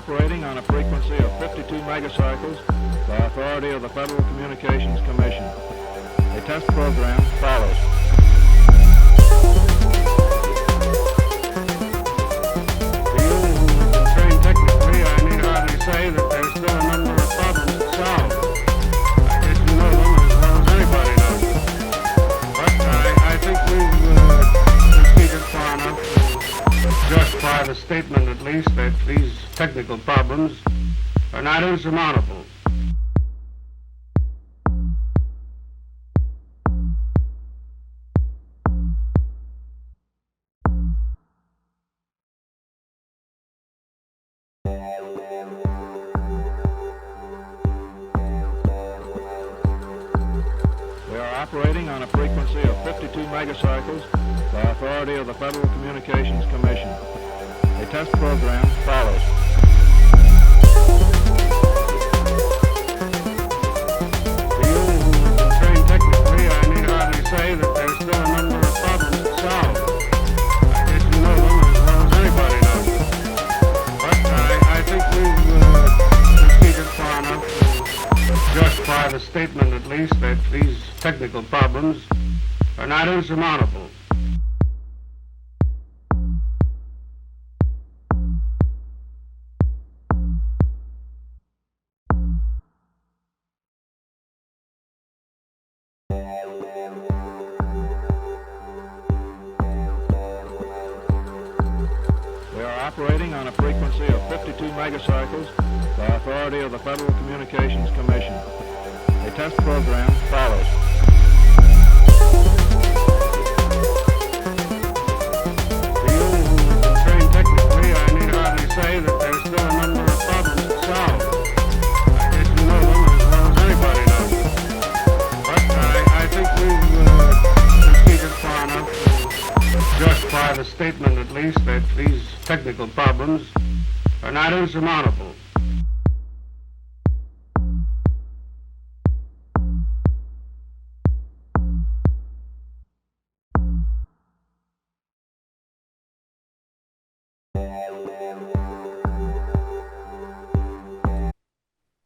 operating on a frequency of 52 megacycles by authority of the Federal Communications Commission. A test program follows. To you who've been trained technically, I need hardly say that there's still a number of problems to solve. I guess you know them as well as anybody knows them. But I think we've proceeded far enough to justify the statement, at least, that these technical problems are not insurmountable. We are operating on a frequency of 52 megacycles by authority of the Federal Communications Commission. A test program follows. To you who've been trained technically, I need hardly say that there's still a number of problems to solve. I guess you know them as well as anybody knows them. But I think we've proceeded far enough to justify the statement, at least, that these technical problems are not insurmountable. We are operating on a frequency of 52 megacycles by authority of the Federal Communications Commission. A test program follows. To you who've been trained technically, I need hardly say that there's still a number of problems to solve. I guess you know them as well as anybody knows them. But I think we've proceeded far enough to justify the statement, at least, that these technical problems are not insurmountable.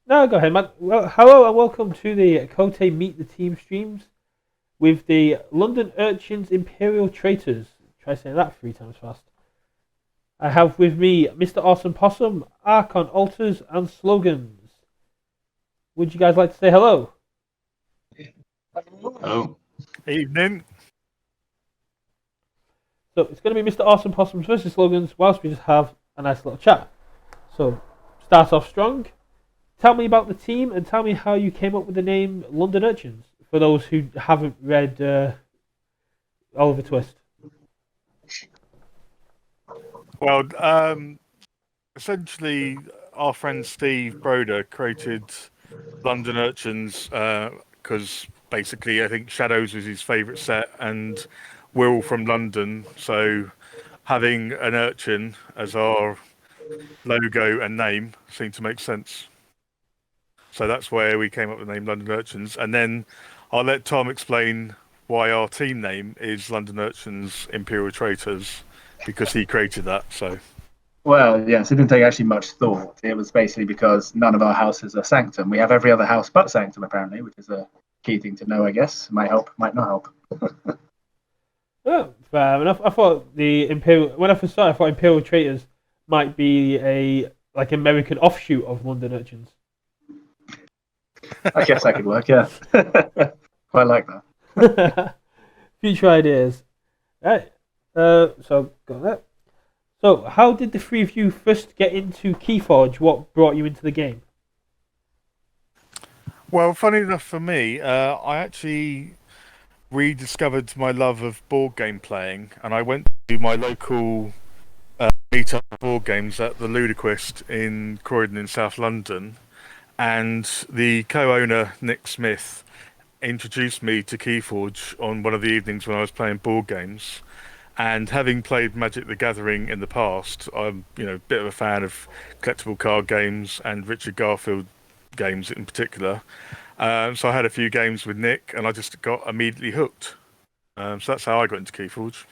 No, go ahead, man. Well, hello and welcome to the Kote Meet the Team streams with the London Urchins Imperial Traitors. Try saying that 3 times fast. I have with me Mr. Awesome Possum, Archon Alters, and Slogans. Would you guys like to say hello? Hello. Evening. So it's going to be Mr. Awesome Possums versus Slogans whilst we just have a nice little chat. So, start off strong. Tell me about the team and tell me how you came up with the name London Urchins, for those who haven't read Oliver Twist. Well, essentially, our friend Steve Broder created London Urchins because basically I think Shadows was his favourite set and we're all from London, so having an urchin as our logo and name seemed to make sense. So that's where we came up with the name London Urchins. And then I'll let Tom explain why our team name is London Urchins Imperial Traitors, because he created that. So, Well, yes, it didn't take actually much thought. It was basically because none of our houses are Sanctum. We have every other house but Sanctum, apparently, which is a key thing to know, I guess. Might help, might not help. Oh, fair enough. I thought the Imperial, when I first started, I thought Imperial Traitors might be a like American offshoot of London Urchins. I guess that could work, yeah. Quite like that. Future ideas. Right. So got that. So how did the 3 of you first get into Keyforge? What brought you into the game? well, funny enough for me, I actually rediscovered my love of board game playing, and I went to my local meet-up board games at the Ludicrous in Croydon in South London, and the co-owner Nick Smith introduced me to Keyforge on one of the evenings when I was playing board games. And having played Magic the Gathering in the past, I'm a bit of a fan of collectible card games and Richard Garfield games in particular. So I had a few games with Nick, and I just got immediately hooked. So that's how I got into Keyforge.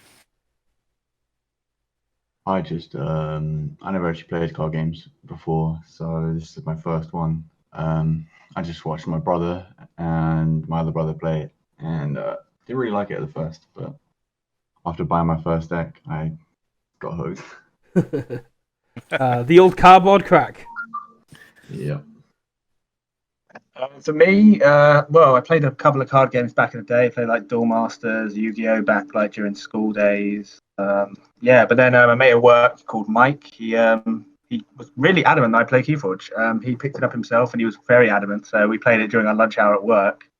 I never actually played card games before, so this is my first one. I just watched my brother and my other brother play it, and didn't really like it at the first, but after buying my first deck, I got hooked. The old cardboard crack. Yeah. For me, well, I played a couple of card games back in the day. I played like Duel Masters, Yu-Gi-Oh! Back like during school days. Yeah, but then a mate at work called Mike, he was really adamant that I play Keyforge. He picked it up himself and he was very adamant. So we played it during our lunch hour at work,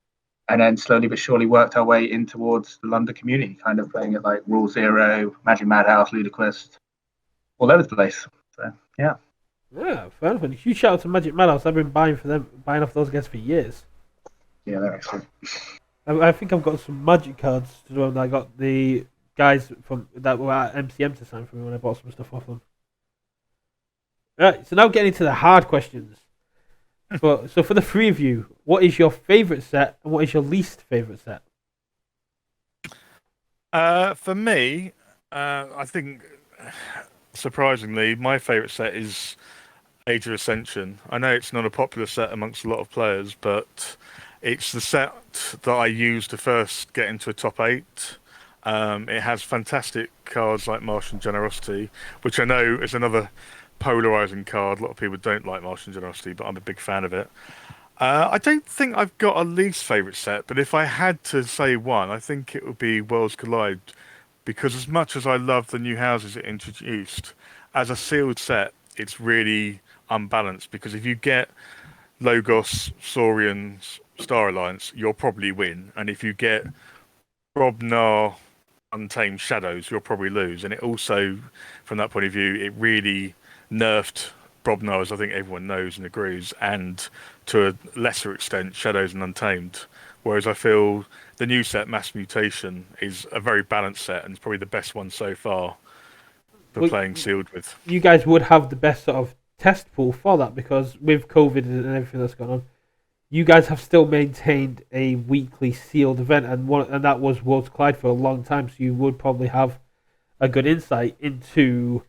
and then slowly but surely worked our way in towards the London community, kind of playing it like Rule Zero, Magic Madhouse, Ludicrous, all over the place. So yeah. Yeah, fair enough. And a huge shout out to Magic Madhouse. I've been buying off those guys for years. Yeah, they're excellent. I think I've got some Magic cards to do, and I got the guys from that were at MCM to sign for me when I bought some stuff off them. Right, so now getting into the hard questions. So for the three of you, what is your favourite set and what is your least favourite set? For me, I think surprisingly, my favourite set is Age of Ascension. I know it's not a popular set amongst a lot of players, but it's the set that I used to first get into a top 8. It has fantastic cards like Martian Generosity, which I know is another polarizing card. A lot of people don't like Martian Generosity, but I'm a big fan of it. I don't think I've got a least favourite set, but if I had to say one, I think it would be Worlds Collide, because as much as I love the new houses it introduced, as a sealed set, it's really unbalanced, because if you get Logos, Saurians, Star Alliance, you'll probably win, and if you get Brobnar, Untamed Shadows, you'll probably lose. And it also, from that point of view, it really nerfed Brobnar, as I think everyone knows and agrees, and to a lesser extent, Shadows and Untamed. Whereas I feel the new set, Mass Mutation, is a very balanced set, and it's probably the best one so far for playing sealed with. You guys would have the best sort of test pool for that, because with COVID and everything that's gone on, you guys have still maintained a weekly sealed event, and that was Worlds Collide for a long time, so you would probably have a good insight into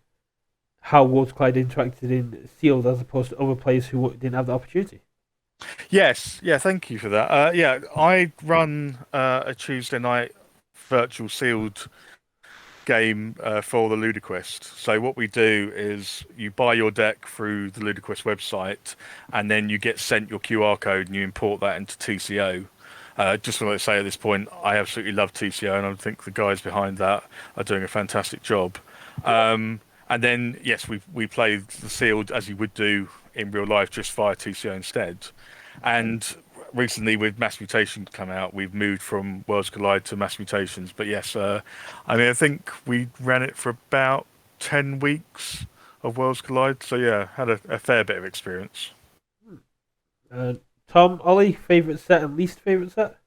how Worlds Collide interacted in sealed as opposed to other players who didn't have the opportunity. Yes, yeah, thank you for that. I run a Tuesday night virtual sealed game for the Ludicrous. So what we do is you buy your deck through the Ludicrous website, and then you get sent your QR code and you import that into TCO. Just want to say at this point, I absolutely love TCO, and I think the guys behind that are doing a fantastic job. And then, yes, we play the sealed as you would do in real life, just via TCO instead. And recently, with Mass Mutation come out, we've moved from Worlds Collide to Mass Mutations. But yes, I think we ran it for about 10 weeks of Worlds Collide. So yeah, had a fair bit of experience. Tom, Ollie, favourite set and least favourite set?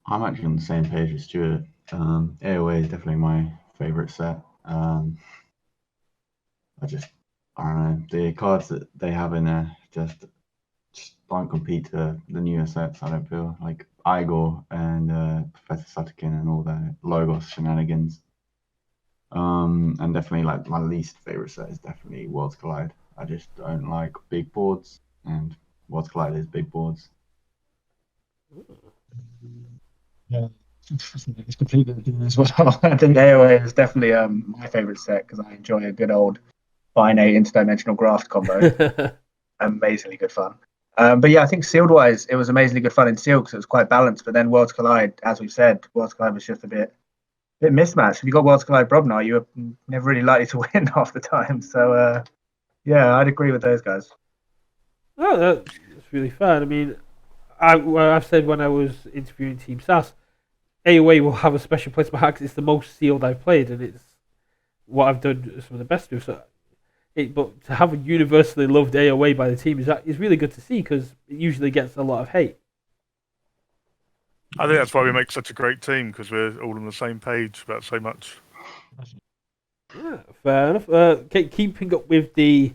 I'm actually on the same page as Stuart. AOA is definitely my favourite set. I don't know, the cards that they have in there just don't compete to the newer sets. I don't feel like Igor and Professor Sutterkin and all the Logos shenanigans. And definitely, like, my least favorite set is definitely Worlds Collide. I just don't like big boards, and Worlds Collide is big boards. Yeah, it's completely different as well. I think AOA is definitely my favorite set because I enjoy a good old binary interdimensional graft combo. Amazingly good fun. But yeah, I think sealed wise, it was amazingly good fun in sealed because it was quite balanced. But then Worlds Collide, as we've said, Worlds Collide was just a bit mismatched. If you got Worlds Collide Brobnar, you were never really likely to win half the time. So yeah, I'd agree with those guys. Oh, that's really fair. I mean, I've said when I was interviewing Team SAS, AOA will have a special place in my heart because it's the most sealed I've played, and it's what I've done some of the best with. So, but to have a universally loved AOA by the team is really good to see because it usually gets a lot of hate. I think that's why we make such a great team, because we're all on the same page about so much. Yeah, fair enough. Keeping up with the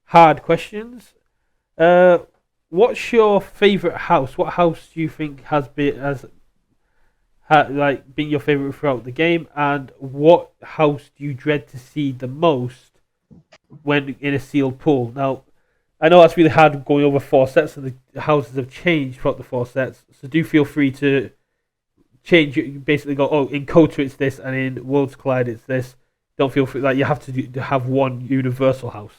hard questions, what's your favourite house? What house do you think has like being your favorite throughout the game, and what house do you dread to see the most when in a sealed pool? Now, I know that's really hard going over 4 sets, and the houses have changed throughout the 4 sets. So do feel free to change it. You basically go, oh, in Kota it's this, and in Worlds Collide it's this. Don't feel free like you have to have one universal house.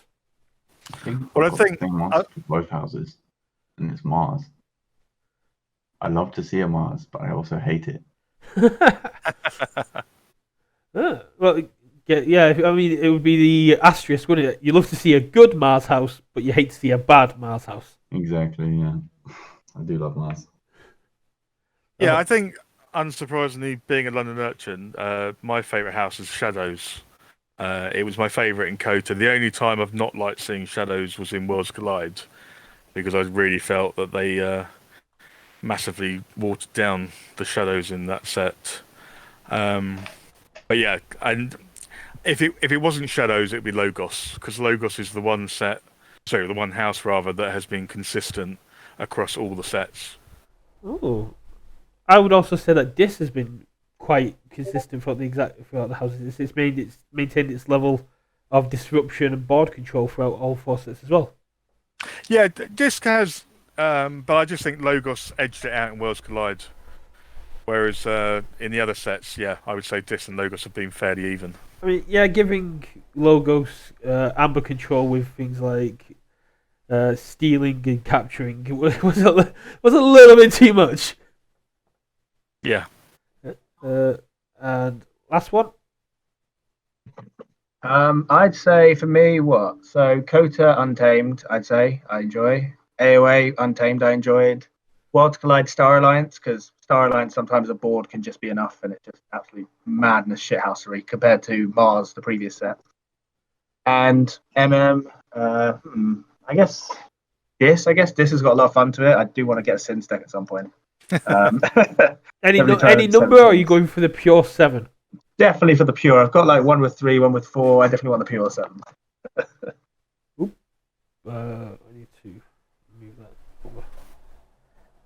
Well, I I've got think the same answer for both houses, and it's Mars. I love to see a Mars, but I also hate it. Well, yeah. I mean, it would be the asterisk, wouldn't it? You love to see a good Mars house, but you hate to see a bad Mars house. Exactly, yeah. I do love Mars. Yeah, I think, unsurprisingly, being a London Urchin, my favourite house is Shadows. It was my favourite in Kota. The only time I've not liked seeing Shadows was in Worlds Collide, because I really felt that they massively watered down the Shadows in that set. But yeah, and if it wasn't Shadows, it'd be Logos, because Logos is the one house rather, that has been consistent across all the sets. Oh, I would also say that this has been quite consistent throughout the houses. It's maintained its level of disruption and board control throughout all 4 sets as well. Yeah, Disc has, but I just think Logos edged it out in Worlds Collide. Whereas in the other sets, yeah, I would say Disc and Logos have been fairly even. I mean, yeah, giving Logos amber control with things like stealing and capturing was a little bit too much. Yeah. And last one. I'd say for me, what? So Kota Untamed, I'd say I enjoy. AOA Untamed, I enjoyed. Worlds Collide Star Alliance, because Star Alliance sometimes a board can just be enough, and it's just absolute madness shithousery compared to Mars, the previous set. And I guess this has got a lot of fun to it. I do want to get a Sins deck at some point. Any Every turn, number, or are you 7 going for the pure 7? Definitely for the pure. I've got like one with 3, one with 4. I definitely want the pure 7. I need to move that over.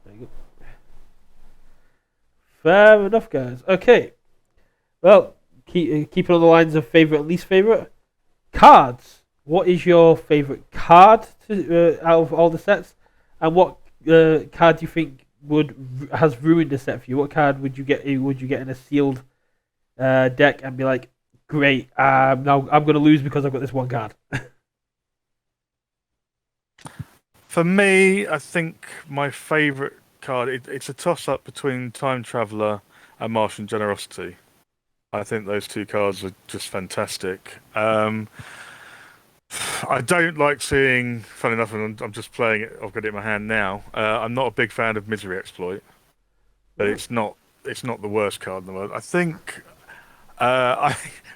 There you go. Fair enough, guys. Okay. Well, keeping on the lines of favourite and least favourite. Cards. What is your favourite card out of all the sets? And what card do you think has ruined the set for you? What card would you get in a sealed deck and be like, great, now I'm going to lose because I've got this one card? For me, I think my favourite card, it's a toss-up between Time Traveller and Martian Generosity. I think those two cards are just fantastic. I don't like seeing, funny enough, and I'm just playing it, I've got it in my hand now, I'm not a big fan of Misery Exploit, but it's not the worst card in the world. I think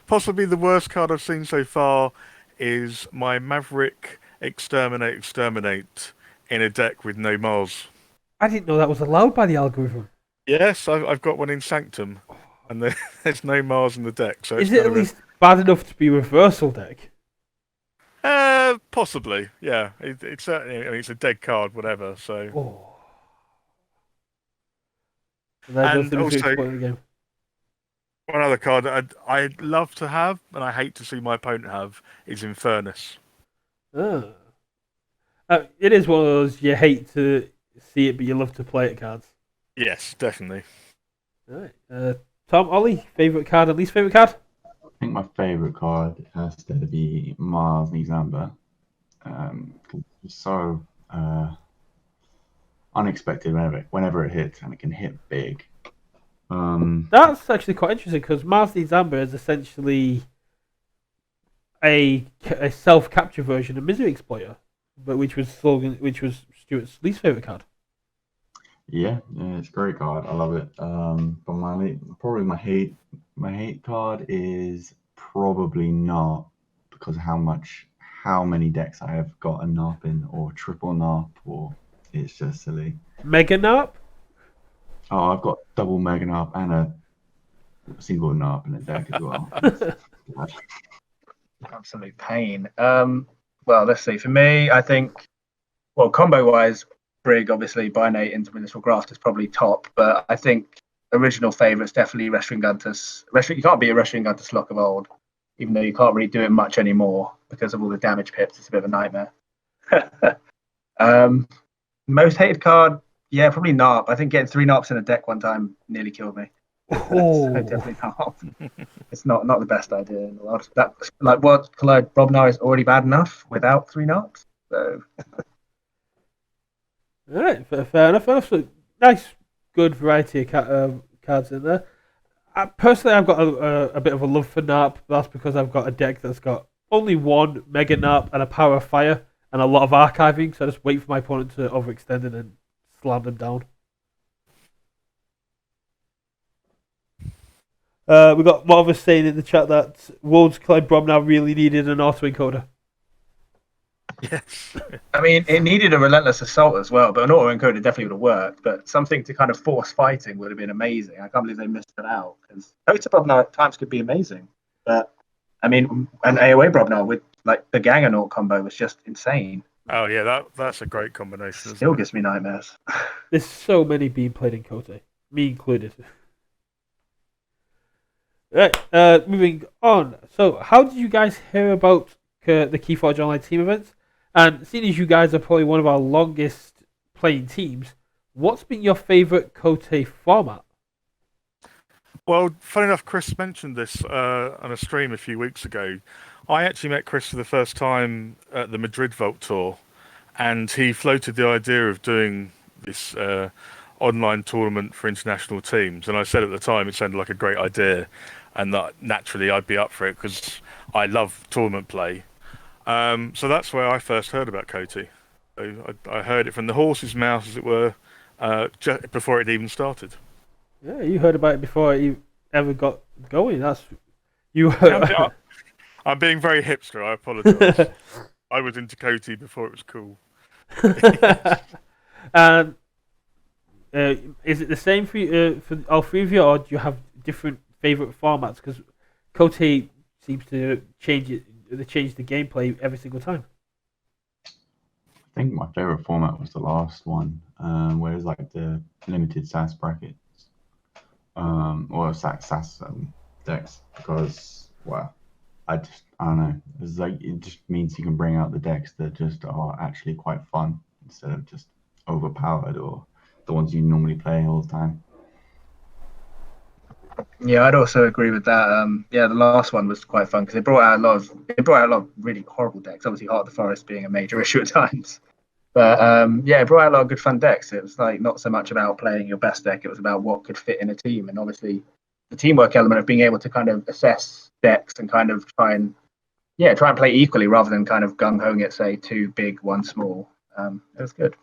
possibly the worst card I've seen so far is my Maverick Exterminate in a deck with no Mars. I didn't know that was allowed by the algorithm. Yes, I've got one in Sanctum, and there's no Mars in the deck. So is it at least bad enough to be reversal deck? Possibly, yeah. It's certainly, I mean, it's a dead card, whatever. So. Oh. And also, the game. One other card that I'd love to have, and I hate to see my opponent have, is Infernus. It is one of those you hate to see it, but you love to play it cards. Yes, definitely. All right. Tom, Ollie, favourite card and least favourite card? I think my favourite card has to be Mars Nexamba. Because it's so unexpected whenever it hits, and it can hit big. That's actually quite interesting, because Mars Nexamba is essentially a self-capture version of Misery Exploiter, but which was Stuart's least favourite card. Yeah, it's a great card. I love it. But my hate card is probably not, because of how many decks I have got a NARP in, or triple NARP, or it's just silly. Mega NARP? Oh, I've got double Mega NARP and a single NARP in a deck as well. Absolute pain. Well, let's see. For me, I think, combo wise, Brig, obviously, Binate into Ministerial Graft is probably top, but I think original favourites definitely Restringuntus. You can't be a Restringuntus lock of old, even though you can't really do it much anymore because of all the damage pips. It's a bit of a nightmare. Most hated card, yeah, probably Narp. I think getting 3 Narps in a deck one time nearly killed me. Oh. So definitely Narp. It's not the best idea in the world. That World Collide Brobnar is already bad enough without 3 Narps. So All right, fair enough. So, nice, good variety of cards in there. Personally, I've got a bit of a love for Narp. That's because I've got a deck that's got only one Mega Narp and a Power of Fire and a lot of archiving, so I just wait for my opponent to overextend and then slam them down. We got Marvis saying in the chat that Worlds Collide Brobnar really needed an auto-encoder. Yes. I mean, it needed a relentless assault as well, but an auto encoder definitely would have worked. But something to kind of force fighting would have been amazing. I can't believe they missed it out because Kota Brobnar at times could be amazing. But I mean, an AOA Brobnar with like the Ganganaut combo was just insane. Oh yeah, that's a great combination. Still gives me nightmares. There's so many being played in Kote, me included. Right, moving on. So, how did you guys hear about the Keyforge Online team events? And seeing as you guys are probably one of our longest playing teams, what's been your favourite Kote format? Well, funny enough, Chris mentioned this on a stream a few weeks ago. I actually met Chris for the first time at the Madrid Vault Tour, and he floated the idea of doing this online tournament for international teams. And I said at the time it sounded like a great idea, and that naturally I'd be up for it because I love tournament play. So that's where I first heard about Kote. I heard it from the horse's mouth, as it were, before it even started. Yeah, you heard about it before it ever got going. That's you. I'm being very hipster. I apologise. I was into Kote before it was cool. And is it the same for all three of you, or do you have different favourite formats? Because Kote seems to change it. They change the gameplay every single time. I think my favorite format was the last one, where it's like the limited SAS brackets, or SAS decks, because I don't know. It's like it just means you can bring out the decks that just are actually quite fun instead of just overpowered or the ones you normally play all the time. Yeah, I'd also agree with that. The last one was quite fun because it brought out a lot of really horrible decks. Obviously, Heart of the Forest being a major issue at times, but it brought out a lot of good fun decks. It was like not so much about playing your best deck; it was about what could fit in a team, and obviously the teamwork element of being able to kind of assess decks and kind of try and play equally rather than kind of gung hoing it, say 2 big, 1 small. It was good.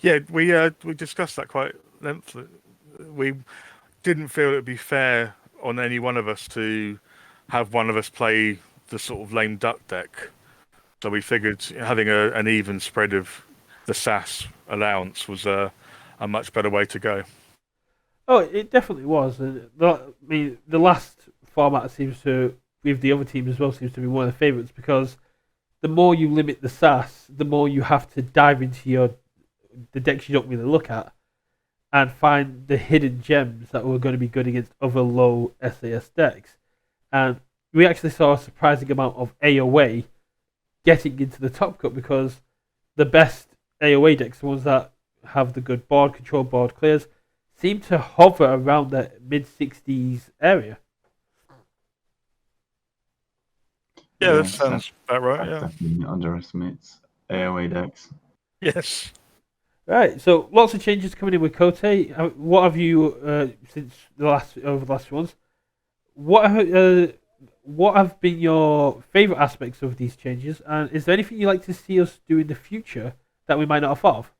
Yeah, we discussed that quite lengthily. We didn't feel it would be fair on any one of us to have one of us play the sort of lame duck deck. So we figured having an even spread of the SAS allowance was a much better way to go. Oh, it definitely was. The last format seems to, with the other teams as well, seems to be one of the favourites because the more you limit the SAS, the more you have to dive into the decks you don't really look at and find the hidden gems that were going to be good against other low SAS decks. And we actually saw a surprising amount of AOA getting into the top cut because the best AOA decks, the ones that have the good board control, board clears, seem to hover around the mid-60s area. Yeah, that sounds about right. That definitely underestimates AOA decks. Yes. Right, so lots of changes coming in with Kote. What have you since over the last few months? What have been your favourite aspects of these changes, and is there anything you'd like to see us do in the future that we might not have thought of?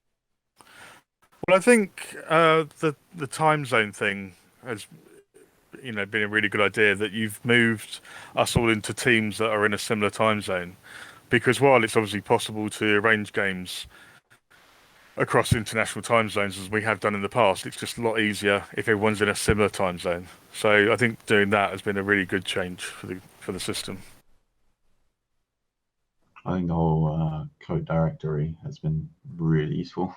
Well, I think the time zone thing has been a really good idea, that you've moved us all into teams that are in a similar time zone, because while it's obviously possible to arrange games across international time zones as we have done in the past, it's just a lot easier if everyone's in a similar time zone. So I think doing that has been a really good change for the system. I think the whole code directory has been really useful.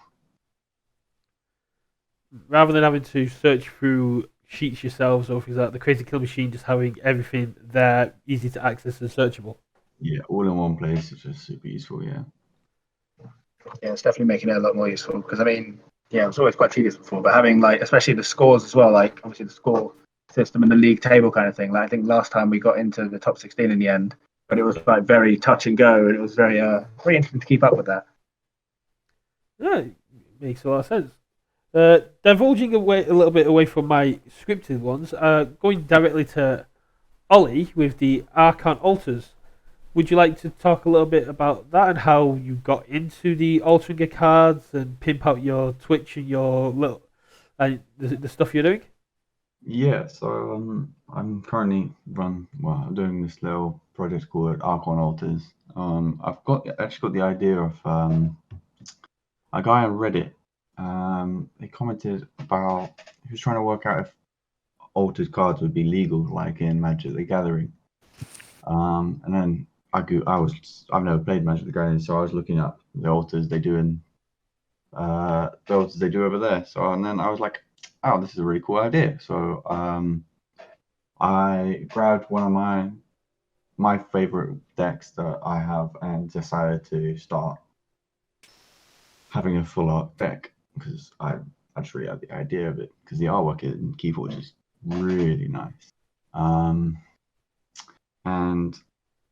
rather than having to search through sheets yourselves or things like the Crazy Kill Machine, just having everything there easy to access and searchable. Yeah, all in one place is just super useful. Yeah. Yeah, it's definitely making it a lot more useful because I mean, yeah, it was always quite tedious before, but having like especially the scores as well, like obviously the score system and the league table kind of thing. Like I think last time we got into the top 16 in the end, but it was like very touch and go, and it was very interesting to keep up with that. Yeah, it makes a lot of sense. Divulging away a little bit away from my scripted ones, going directly to Ollie with the Archon altars. Would you like to talk a little bit about that and how you got into the altering your cards and pimp out your Twitch and your little the stuff you're doing? Yeah, so I'm currently I'm doing this little project called Archon Altars. I've actually got the idea of a guy on Reddit. He commented about he was trying to work out if altered cards would be legal, like in Magic the Gathering. And then I've never played Magic the Gathering, so I was looking up the altars they do over there. So and then I was like, oh, this is a really cool idea. So I grabbed one of my favorite decks that I have and decided to start having a full art deck because I just really had the idea of it because the artwork in Keyforge is really nice. And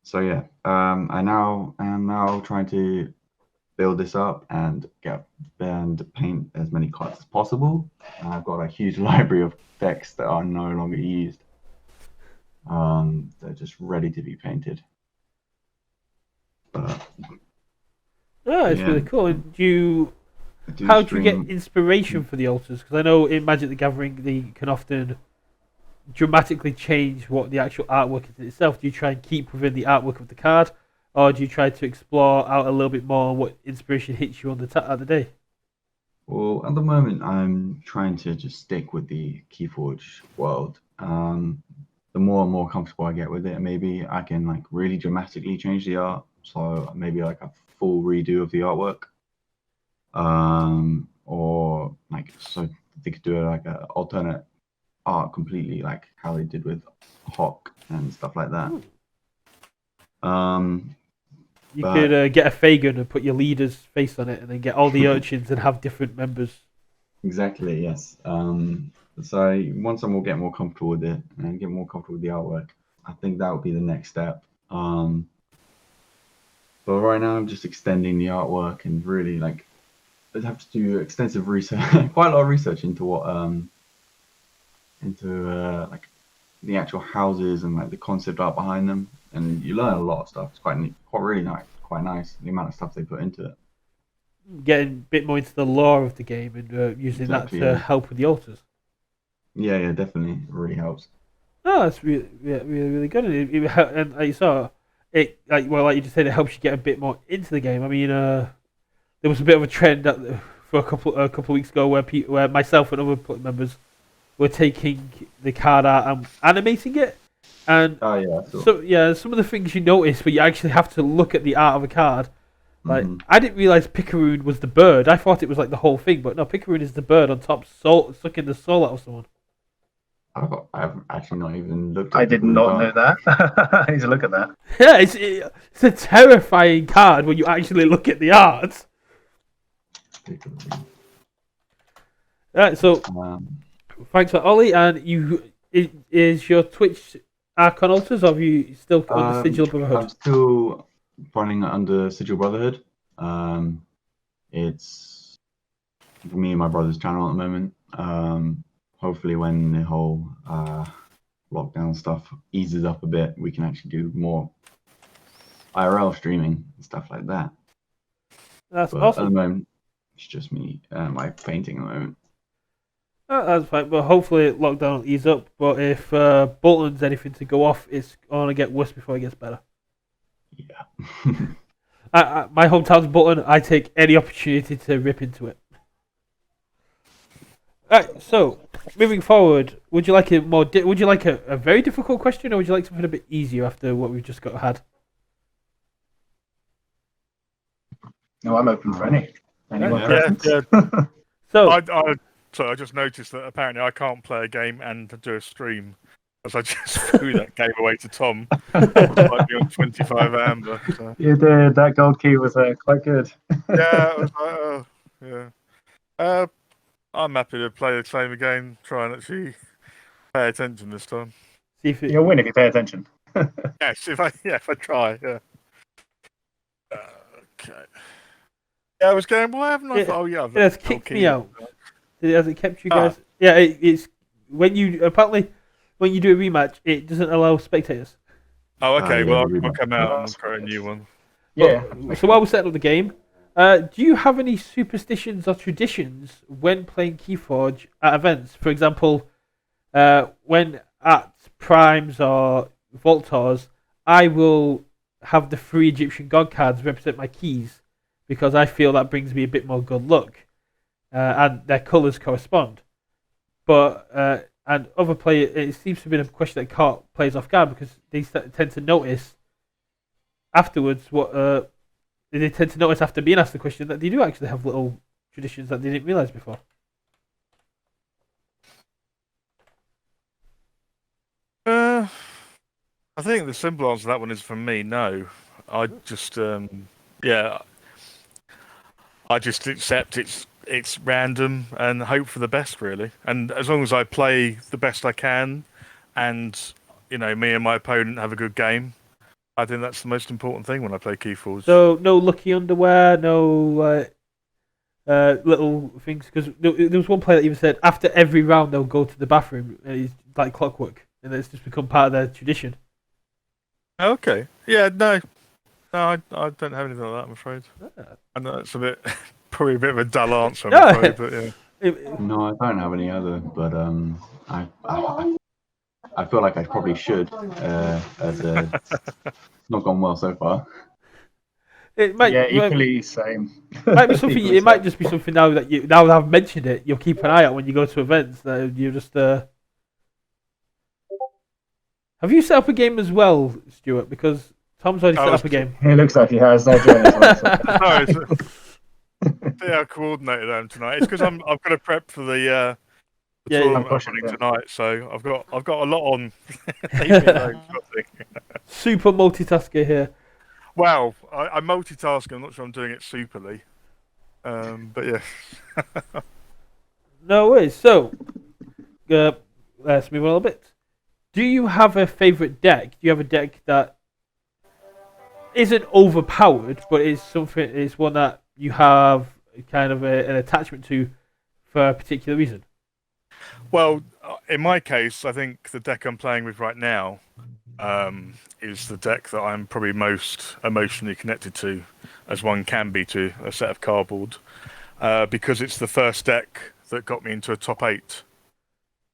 so yeah, I now am trying to build this up and paint as many cards as possible. And I've got a huge library of decks that are no longer used. They're just ready to be painted. But Oh, it's yeah. really cool. And how do you get inspiration for the altars? Because I know in Magic the Gathering they can often dramatically change what the actual artwork is itself. Do you try and keep within the artwork of the card, or do you try to explore out a little bit more what inspiration hits you on the day? Well, at the moment, I'm trying to just stick with the Keyforge world. The more and more comfortable I get with it, maybe I can like really dramatically change the art. So maybe like a full redo of the artwork. Or like so they could do like a alternate art completely, like how they did with Hawk and stuff like that. You could get a Fagin and put your leader's face on it, and then get all the Urchins and have different members. Exactly, yes. So once I will get more comfortable with it and get more comfortable with the artwork, I think that would be the next step. But right now I'm just extending the artwork and really like I'd have to do extensive research, quite a lot of research into what like the actual houses and like the concept art behind them, and you learn a lot of stuff. It's quite neat, quite nice the amount of stuff they put into it. Getting a bit more into the lore of the game and using that to help with the altars. Yeah, definitely, it really helps. Oh, that's really good, and like you saw, it like you just said, it helps you get a bit more into the game. I mean, there was a bit of a trend for a couple of weeks ago where myself and other members were taking the card art and animating it, and some of the things you notice, but you actually have to look at the art of a card. Like I didn't realize Picaroon was the bird. I thought it was like the whole thing, but no, Picaroon is the bird on top, sucking the soul out of someone. I've actually not even looked at I did not know that. I need to look at that. Yeah, it's a terrifying card when you actually look at the art. Alright, so thanks for Ollie. And is your Twitch Archon Altars, or have you still on the Sigil Brotherhood? I'm still running under Sigil Brotherhood. It's me and my brother's channel at the moment. Hopefully when the whole lockdown stuff eases up a bit, we can actually do more IRL streaming and stuff like that. That's awesome. At the moment, it's just me my painting at the moment. That's fine, but hopefully lockdown will ease up. But if Bolton's anything to go off, it's going to get worse before it gets better. Yeah. My hometown's Bolton. I take any opportunity to rip into it. Alright, so moving forward, would you like a very difficult question, or would you like something a bit easier after what we've just had? No, I'm open for any. Yeah. So So I just noticed that apparently I can't play a game and do a stream, as I just threw that game away to Tom. Might be on 25 amber. So. You did. That gold key was quite good. Yeah, it was like, oh, yeah. I'm happy to play the same again. Try and actually pay attention this time. See if it, You'll win if you pay attention. Yes, if I try, yeah. Okay. Yeah, I was going. Why haven't I? Oh yeah, it has kicked me out. Has it kept you guys? Yeah, it's when you do a rematch, it doesn't allow spectators. Oh, okay. Yeah, Well, the I'll rematch. come out and create a new one. Yeah. So while we're setting up the game, do you have any superstitions or traditions when playing Keyforge at events? For example, when at Primes or Voltors, I will have the 3 Egyptian god cards represent my keys because I feel that brings me a bit more good luck, and their colours correspond. But and other players, it seems to have been a question that caught players off guard because they tend to notice afterwards they tend to notice after being asked the question that they do actually have little traditions that they didn't realise before. I think the simple answer to that one is from me. No, I just I just accept it's random and hope for the best, really. And as long as I play the best I can, and me and my opponent have a good game, I think that's the most important thing when I play Keyforge. So no lucky underwear, no little things. Because there was one player that even said after every round they'll go to the bathroom. And it's like clockwork, and it's just become part of their tradition. Okay. Yeah. No, I don't have anything like that. I'm afraid. I know it's probably a bit of a dull answer. I'm afraid, but yeah. No, I don't have any other, but I feel like I probably should, as it's not gone well so far. It might, equally same. Might be something. It might just be something now that I've mentioned it. You'll keep an eye out when you go to events. That you just. Have you set up a game as well, Stuart? Because Tom's already set up a game. It looks like he has. I'll join as well, so. See how coordinated I am tonight. It's because I've got to prep for the tournament I'm running tonight, so I've got a lot on. Super multitasker here. Well, I multitask. I'm not sure I'm doing it superly, but yeah. No worries. So, let's move on a little bit. Do you have a favourite deck? Do you have a deck that isn't overpowered, but is one that you have kind of an attachment to for a particular reason? Well, in my case, I think the deck I'm playing with right now is the deck that I'm probably most emotionally connected to, as one can be to a set of cardboard, because it's the first deck that got me into a top 8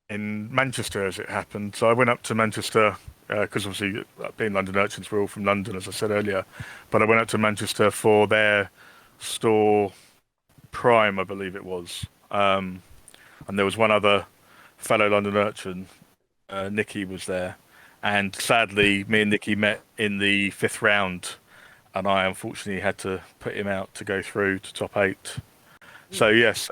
in Manchester, as it happened. So I went up to Manchester because obviously being London Urchins, we're all from London, as I said earlier. But I went up to Manchester for their store Prime, I believe it was. And there was one other fellow London Urchin, Nicky, was there. And sadly, me and Nicky met in the 5th round, and I unfortunately had to put him out to go through to top 8. So yes,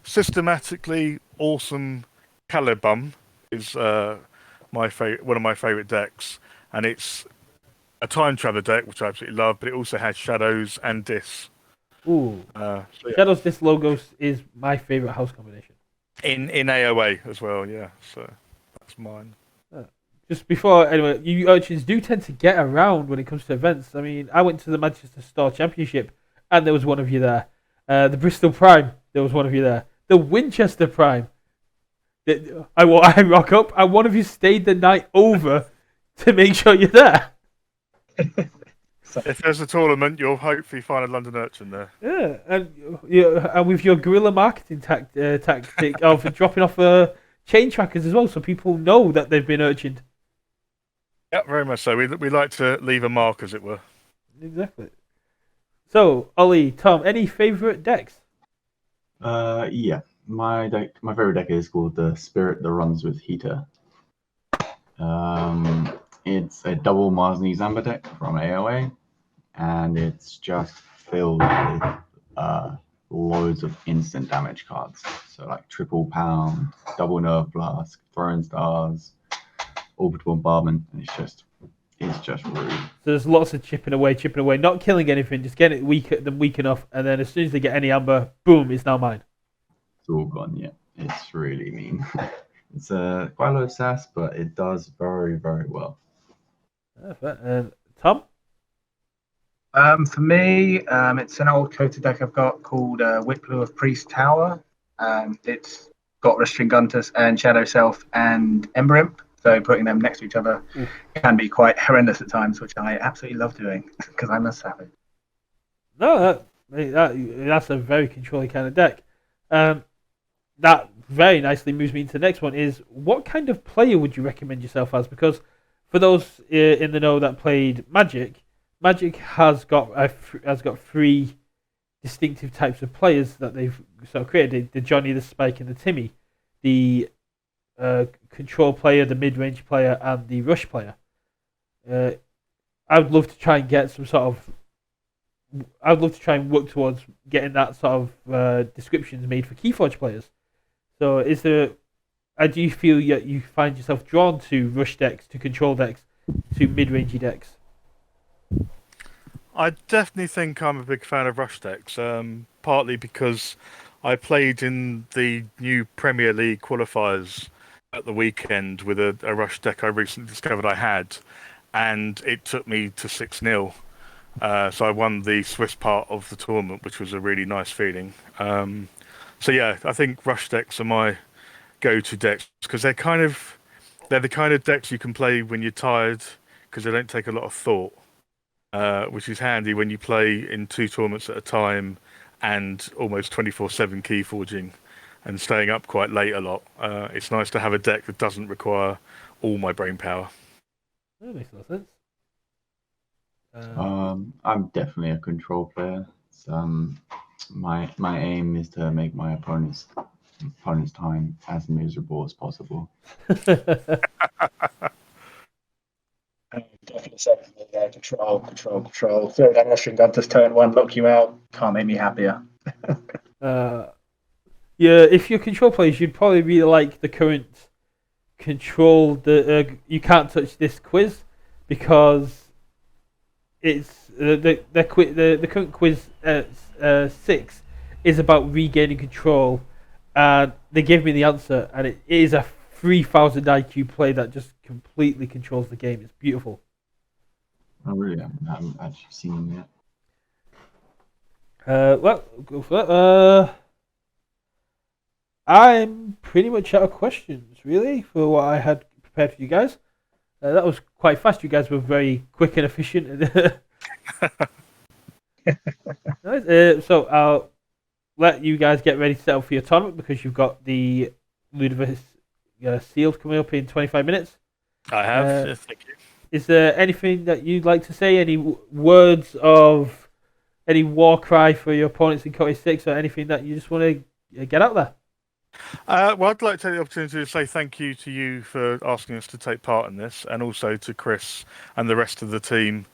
systematically awesome. Calibum is one of my favourite decks, and it's a time traveler deck which I absolutely love. But it also has Shadows and Dis. Ooh, so yeah. Shadows Dis Logos is my favourite house combination. In AOA as well, yeah. So that's mine. Just before, anyway, you Urchins do tend to get around when it comes to events. I mean, I went to the Manchester Store Championship, and there was one of you there. The Bristol Prime, there was one of you there. The Winchester Prime. I rock up, and one of you stayed the night over to make sure you're there. If there's a tournament, you'll hopefully find a London Urchin there. Yeah, and with your guerrilla marketing tactic of dropping off chain trackers as well, so people know that they've been urchined. Yeah, very much so. We like to leave a mark, as it were. Exactly. So, Ollie, Tom, any favourite decks? Yeah. My favorite deck is called the Spirit That Runs with Heater. It's a double Marsney Zamba deck from AOA, and it's just filled with loads of instant damage cards. So like triple pound, double nerve blast, throwing stars, orbital bombardment, and it's just rude. So there's lots of chipping away, not killing anything, just getting it weak enough, and then as soon as they get any amber, boom, it's now mine. It's all gone. Yeah, it's really mean. It's quite a lot of sass, but it does very, very well. Tom? For me, it's an old coated deck I've got called Whiplu of Priest Tower. It's got Restringuntus and Shadow Self and Ember Imp, so putting them next to each other can be quite horrendous at times, which I absolutely love doing because I'm a savage. No, that's a very controlling kind of deck. That very nicely moves me into the next one. Is what kind of player would you recommend yourself as? Because for those in the know that played Magic, Magic has got three distinctive types of players that they've sort of created: the Johnny, the Spike, and the Timmy. The control player, the mid-range player, and the rush player. I would love to try and get some sort of. I would love to try and work towards getting that sort of descriptions made for Keyforge players. So, do you feel you find yourself drawn to rush decks, to control decks, to mid-rangey decks? I definitely think I'm a big fan of rush decks, partly because I played in the new Premier League qualifiers at the weekend with a rush deck I recently discovered I had, and it took me to 6-0. So I won the Swiss part of the tournament, which was a really nice feeling. So yeah, I think rush decks are my go-to decks because they're the kind of decks you can play when you're tired because they don't take a lot of thought, which is handy when you play in 2 tournaments at a time and almost 24/7 keyforging and staying up quite late a lot. It's nice to have a deck that doesn't require all my brain power. That makes a lot of sense. I'm definitely a control player. My aim is to make my opponent's time as miserable as possible. Definitely say control. Throw down Restringuntus turn 1, lock you out. Can't make me happier. Yeah, if you're control players, you'd probably really like the current control. The you can't touch this quiz because it's the current quiz 6 is about regaining control, and they gave me the answer, and it is a 3000 IQ play that just completely controls the game. It's beautiful. Oh really? I haven't actually seen them yet. Well, go for that. I'm pretty much out of questions, really, for what I had prepared for you guys. That was quite fast. You guys were very quick and efficient. So I'll let you guys get ready to set up for your tournament because you've got the Ludiverse sealed coming up in 25 minutes. I have. Yes, thank you. Is there anything that you'd like to say? Any words of any war cry for your opponents in Code 6 or anything that you just want to get out there? Well, I'd like to take the opportunity to say thank you to you for asking us to take part in this, and also to Chris and the rest of the team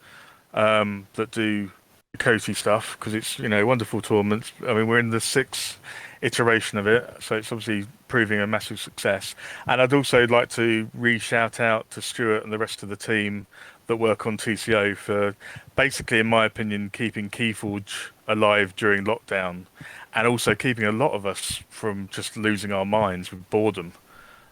that do the Coty stuff, because it's wonderful tournaments. I mean, we're in the 6th iteration of it, so it's obviously proving a massive success. And I'd also like to re-shout out to Stuart and the rest of the team that work on TCO for basically, in my opinion, keeping Keyforge alive during lockdown, and also keeping a lot of us from just losing our minds with boredom.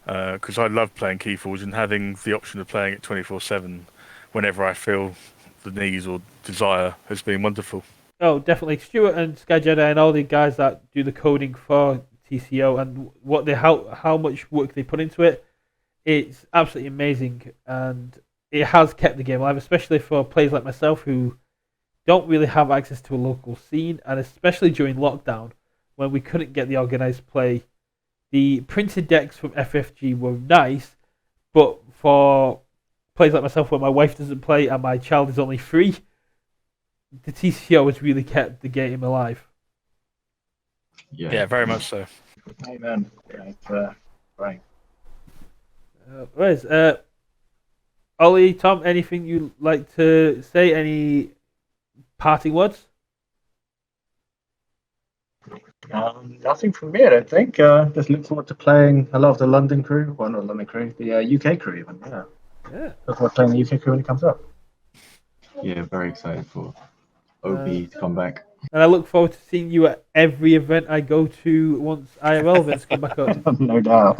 Because I love playing Keyforge, and having the option of playing it 24/7 whenever I feel the need or desire has been wonderful. Oh, definitely. Stuart and Sky Jedi and all the guys that do the coding for TCO and how much work they put into it, it's absolutely amazing, and it has kept the game alive, especially for players like myself who don't really have access to a local scene, and especially during lockdown when we couldn't get the organized play. The printed decks from FFG were nice, but for players like myself where my wife doesn't play and my child is only 3, the TCO has really kept the game alive. Yeah, very much so. Amen. Yeah, right. Ollie, Tom, anything you'd like to say? Any parting words? Nothing from me, I don't think. Just look forward to playing a lot of the London crew. Well, not London crew, the UK crew even. Yeah. Yeah. Look forward to playing the UK crew when it comes up. Yeah, very excited for OB to come back. And I look forward to seeing you at every event I go to once IRL events come back up. No doubt.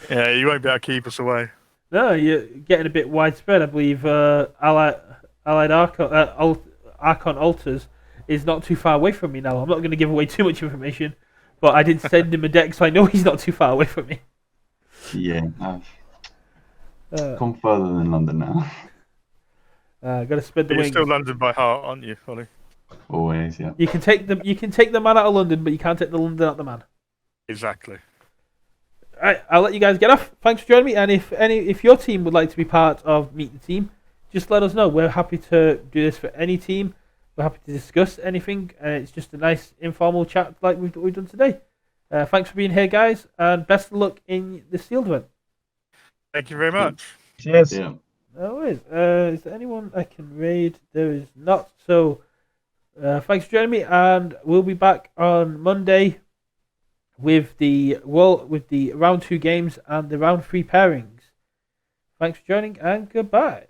Yeah, you won't be able to keep us away. No, you're getting a bit widespread. I believe Allied Archon Altars is not too far away from me now. I'm not going to give away too much information, but I did send him a deck, so I know he's not too far away from me. Yeah, I've come further than London now. Got to spread the You're wings. still London by heart, aren't you, Ollie? Always, yeah. You can take the man out of London, but you can't take the London out of the man. Exactly. Alright, I'll let you guys get off. Thanks for joining me, and if your team would like to be part of Meet the Team, just let us know. We're happy to do this for any team. We're happy to discuss anything, and it's just a nice informal chat like we've done today. Thanks for being here, guys, and best of luck in the sealed event. Thank you very much. Cheers. Yeah. No worries. Is there anyone I can raid? There is not. So, thanks for joining me, and we'll be back on Monday with the round 2 games and the round 3 pairings. Thanks for joining, and goodbye.